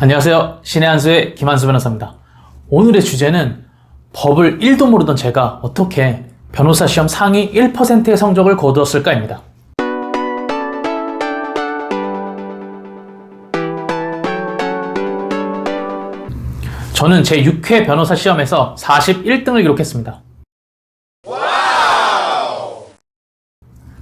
안녕하세요. 신의 한수의 김한수 변호사입니다. 오늘의 주제는 법을 1도 모르던 제가 어떻게 변호사 시험 상위 1%의 성적을 거두었을까입니다. 저는 제 6회 변호사 시험에서 41등을 기록했습니다.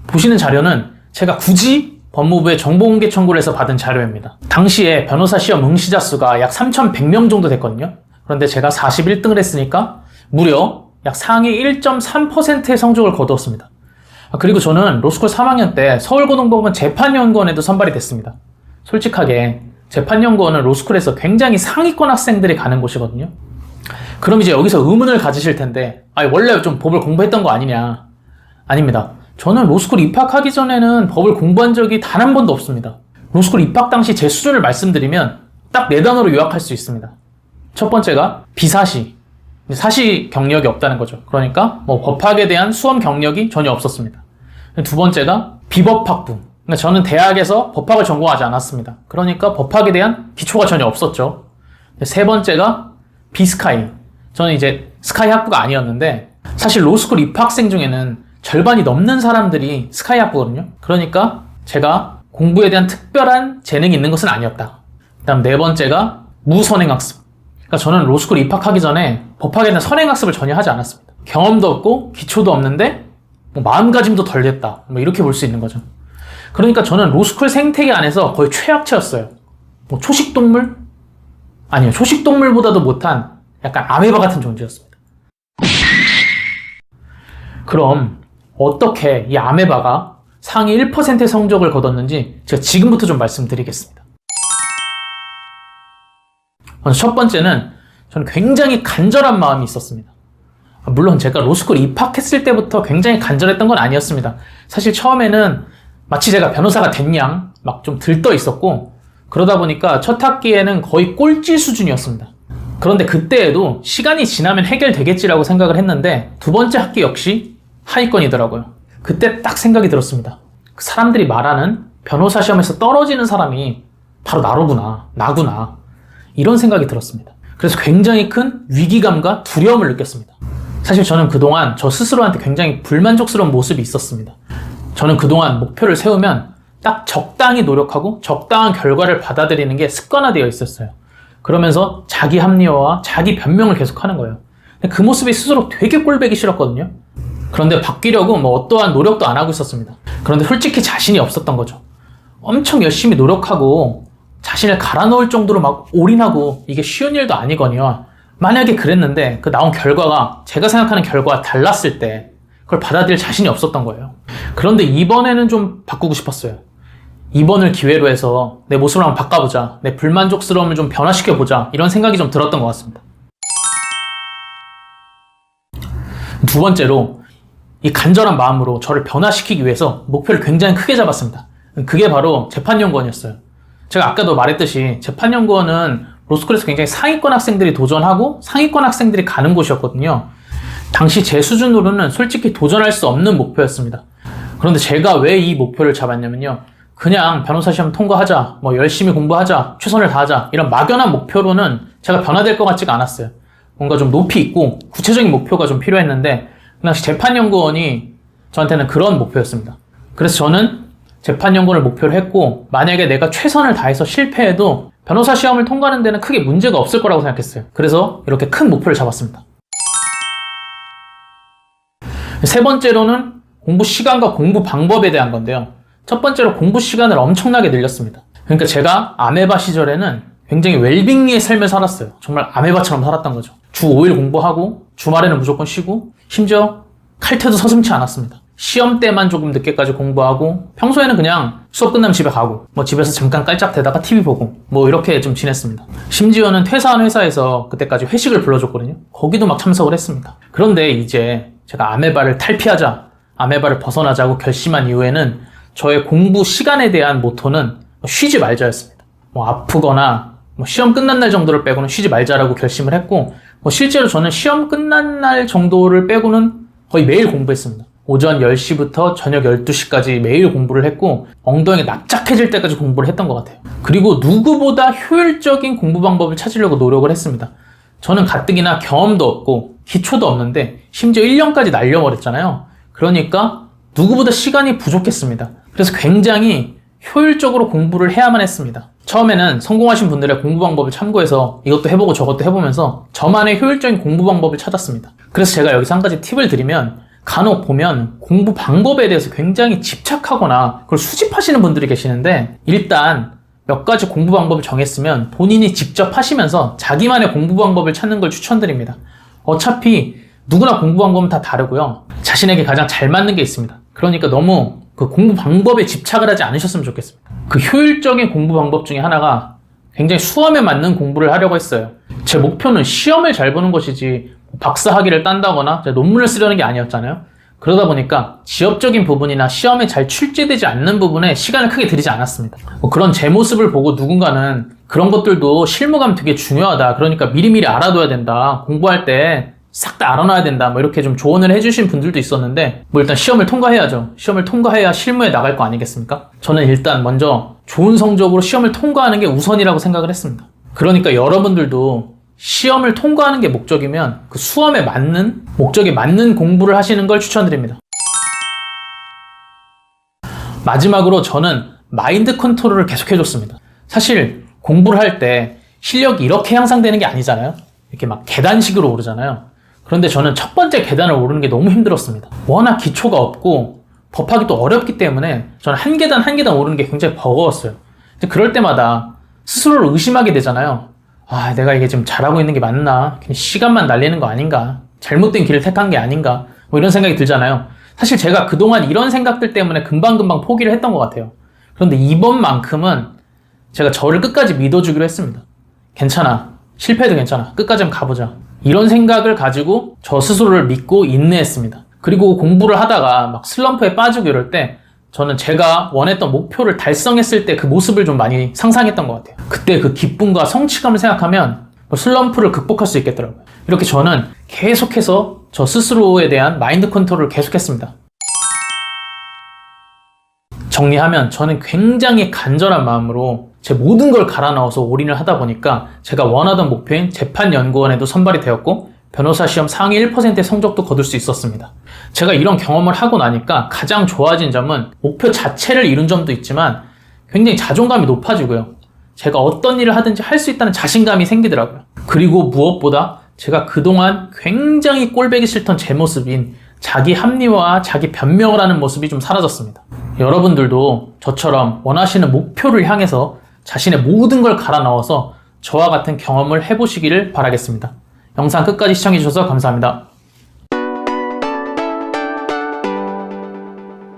보시는 자료는 제가 굳이 법무부에 정보공개 청구를 해서 받은 자료입니다. 당시에 변호사 시험 응시자 수가 약 3,100명 정도 됐거든요. 그런데 제가 41등을 했으니까 무려 약 상위 1.3%의 성적을 거두었습니다. 그리고 저는 로스쿨 3학년 때 서울고등법원 재판연구원에도 선발이 됐습니다. 솔직하게 재판연구원은 로스쿨에서 굉장히 상위권 학생들이 가는 곳이거든요. 그럼 이제 여기서 의문을 가지실 텐데 원래 좀 법을 공부했던 거 아니냐? 아닙니다. 저는 로스쿨 입학하기 전에는 법을 공부한 적이 단 한 번도 없습니다. 로스쿨 입학 당시 제 수준을 말씀드리면 딱 4단어로 요약할 수 있습니다. 첫 번째가 비사시. 사시 경력이 없다는 거죠. 그러니까 법학에 대한 수험 경력이 전혀 없었습니다. 두 번째가 비법학부. 그러니까 저는 대학에서 법학을 전공하지 않았습니다. 그러니까 법학에 대한 기초가 전혀 없었죠. 세 번째가 비스카이. 저는 이제 스카이 학부가 아니었는데 사실 로스쿨 입학생 중에는 절반이 넘는 사람들이 스카이 학부거든요. 그러니까 제가 공부에 대한 특별한 재능이 있는 것은 아니었다. 그다음 네 번째가 무선행학습. 그러니까 저는 로스쿨 입학하기 전에 법학에 대한 선행학습을 전혀 하지 않았습니다. 경험도 없고 기초도 없는데 마음가짐도 덜 됐다. 이렇게 볼 수 있는 거죠. 그러니까 저는 로스쿨 생태계 안에서 거의 최악체였어요. 초식동물? 아니요. 초식동물보다도 못한 약간 아메바 같은 존재였습니다. 그럼 어떻게 이 아메바가 상위 1%의 성적을 거뒀는지 제가 지금부터 좀 말씀드리겠습니다. 먼저 첫 번째는 저는 굉장히 간절한 마음이 있었습니다. 물론 제가 로스쿨 입학했을 때부터 굉장히 간절했던 건 아니었습니다. 사실 처음에는 마치 제가 변호사가 된 양 막 좀 들떠 있었고 그러다 보니까 첫 학기에는 거의 꼴찌 수준이었습니다. 그런데 그때에도 시간이 지나면 해결되겠지라고 생각을 했는데 두 번째 학기 역시 하위권이더라고요. 그때 딱 생각이 들었습니다. 사람들이 말하는 변호사 시험에서 떨어지는 사람이 바로 나구나. 이런 생각이 들었습니다. 그래서 굉장히 큰 위기감과 두려움을 느꼈습니다. 사실 저는 그동안 저 스스로한테 굉장히 불만족스러운 모습이 있었습니다. 저는 그동안 목표를 세우면 딱 적당히 노력하고 적당한 결과를 받아들이는 게 습관화되어 있었어요. 그러면서 자기 합리화와 자기 변명을 계속하는 거예요. 그 모습이 스스로 되게 꼴보기 싫었거든요. 그런데 바뀌려고 어떠한 노력도 안 하고 있었습니다. 그런데 솔직히 자신이 없었던 거죠. 엄청 열심히 노력하고 자신을 갈아 넣을 정도로 막 올인하고 이게 쉬운 일도 아니거니와 만약에 그랬는데 그 나온 결과가 제가 생각하는 결과와 달랐을 때 그걸 받아들일 자신이 없었던 거예요. 그런데 이번에는 좀 바꾸고 싶었어요. 이번을 기회로 해서 내 모습을 한번 바꿔보자. 내 불만족스러움을 좀 변화시켜보자. 이런 생각이 좀 들었던 것 같습니다. 두 번째로 이 간절한 마음으로 저를 변화시키기 위해서 목표를 굉장히 크게 잡았습니다. 그게 바로 재판연구원이었어요. 제가 아까도 말했듯이 재판연구원은 로스쿨에서 굉장히 상위권 학생들이 도전하고 상위권 학생들이 가는 곳이었거든요. 당시 제 수준으로는 솔직히 도전할 수 없는 목표였습니다. 그런데 제가 왜 이 목표를 잡았냐면요. 그냥 변호사 시험 통과하자, 열심히 공부하자, 최선을 다하자 이런 막연한 목표로는 제가 변화될 것 같지가 않았어요. 뭔가 좀 높이 있고 구체적인 목표가 좀 필요했는데 그 당시 재판연구원이 저한테는 그런 목표였습니다. 그래서 저는 재판연구원을 목표로 했고 만약에 내가 최선을 다해서 실패해도 변호사 시험을 통과하는 데는 크게 문제가 없을 거라고 생각했어요. 그래서 이렇게 큰 목표를 잡았습니다. 세 번째로는 공부 시간과 공부 방법에 대한 건데요. 첫 번째로 공부 시간을 엄청나게 늘렸습니다. 그러니까 제가 아메바 시절에는 굉장히 웰빙리의 삶을 살았어요. 정말 아메바처럼 살았던 거죠. 주 5일 공부하고 주말에는 무조건 쉬고 심지어 칼퇴도 서슴지 않았습니다. 시험 때만 조금 늦게까지 공부하고 평소에는 그냥 수업 끝나면 집에 가고 집에서 잠깐 깔짝대다가 TV 보고 이렇게 좀 지냈습니다. 심지어는 퇴사한 회사에서 그때까지 회식을 불러줬거든요. 거기도 막 참석을 했습니다. 그런데 이제 제가 아메바를 탈피하자, 아메바를 벗어나자고 결심한 이후에는 저의 공부 시간에 대한 모토는 쉬지 말자였습니다. 아프거나 시험 끝난 날 정도를 빼고는 쉬지 말자라고 결심을 했고 실제로 저는 시험 끝난 날 정도를 빼고는 거의 매일 공부했습니다. 오전 10시부터 저녁 12시까지 매일 공부를 했고 엉덩이가 납작해질 때까지 공부를 했던 것 같아요. 그리고 누구보다 효율적인 공부 방법을 찾으려고 노력을 했습니다. 저는 가뜩이나 경험도 없고 기초도 없는데 심지어 1년까지 날려버렸잖아요. 그러니까 누구보다 시간이 부족했습니다. 그래서 굉장히 효율적으로 공부를 해야만 했습니다. 처음에는 성공하신 분들의 공부 방법을 참고해서 이것도 해보고 저것도 해보면서 저만의 효율적인 공부 방법을 찾았습니다. 그래서 제가 여기서 한 가지 팁을 드리면, 간혹 보면 공부 방법에 대해서 굉장히 집착하거나 그걸 수집하시는 분들이 계시는데, 일단 몇 가지 공부 방법을 정했으면 본인이 직접 하시면서 자기만의 공부 방법을 찾는 걸 추천드립니다. 어차피 누구나 공부 방법은 다 다르고요. 자신에게 가장 잘 맞는 게 있습니다. 그러니까 너무 그 공부 방법에 집착을 하지 않으셨으면 좋겠습니다. 그 효율적인 공부 방법 중에 하나가 굉장히 수험에 맞는 공부를 하려고 했어요. 제 목표는 시험을 잘 보는 것이지 박사 학위를 딴다거나 논문을 쓰려는 게 아니었잖아요. 그러다 보니까 지엽적인 부분이나 시험에 잘 출제되지 않는 부분에 시간을 크게 들이지 않았습니다. 그런 제 모습을 보고 누군가는 그런 것들도 실무감 되게 중요하다, 그러니까 미리미리 알아둬야 된다, 공부할 때 싹 다 알아놔야 된다, 이렇게 좀 조언을 해주신 분들도 있었는데, 일단 시험을 통과해야죠. 시험을 통과해야 실무에 나갈 거 아니겠습니까? 저는 일단 먼저 좋은 성적으로 시험을 통과하는 게 우선이라고 생각을 했습니다. 그러니까 여러분들도 시험을 통과하는 게 목적이면 그 수험에 맞는, 목적에 맞는 공부를 하시는 걸 추천드립니다. 마지막으로 저는 마인드 컨트롤을 계속 해줬습니다. 사실 공부를 할 때 실력이 이렇게 향상되는 게 아니잖아요. 이렇게 막 계단식으로 오르잖아요. 그런데 저는 첫 번째 계단을 오르는 게 너무 힘들었습니다. 워낙 기초가 없고 법하기 또 어렵기 때문에 저는 한 계단 한 계단 오르는 게 굉장히 버거웠어요. 근데 그럴 때마다 스스로를 의심하게 되잖아요. 아, 내가 이게 지금 잘하고 있는 게 맞나? 그냥 시간만 날리는 거 아닌가? 잘못된 길을 택한 게 아닌가? 이런 생각이 들잖아요. 사실 제가 그동안 이런 생각들 때문에 금방금방 포기를 했던 것 같아요. 그런데 이번만큼은 제가 저를 끝까지 믿어주기로 했습니다. 괜찮아. 실패해도 괜찮아. 끝까지 한번 가보자. 이런 생각을 가지고 저 스스로를 믿고 인내했습니다. 그리고 공부를 하다가 막 슬럼프에 빠지고 이럴 때 저는 제가 원했던 목표를 달성했을 때 그 모습을 좀 많이 상상했던 것 같아요. 그때 그 기쁨과 성취감을 생각하면 슬럼프를 극복할 수 있겠더라고요. 이렇게 저는 계속해서 저 스스로에 대한 마인드 컨트롤을 계속했습니다. 정리하면 저는 굉장히 간절한 마음으로 제 모든 걸 갈아 넣어서 올인을 하다 보니까 제가 원하던 목표인 재판연구원에도 선발이 되었고 변호사 시험 상위 1%의 성적도 거둘 수 있었습니다. 제가 이런 경험을 하고 나니까 가장 좋아진 점은 목표 자체를 이룬 점도 있지만 굉장히 자존감이 높아지고요. 제가 어떤 일을 하든지 할 수 있다는 자신감이 생기더라고요. 그리고 무엇보다 제가 그동안 굉장히 꼴보기 싫던 제 모습인 자기 합리화와 자기 변명을 하는 모습이 좀 사라졌습니다. 여러분들도 저처럼 원하시는 목표를 향해서 자신의 모든 걸 갈아 넣어서 저와 같은 경험을 해보시기를 바라겠습니다. 영상 끝까지 시청해주셔서 감사합니다.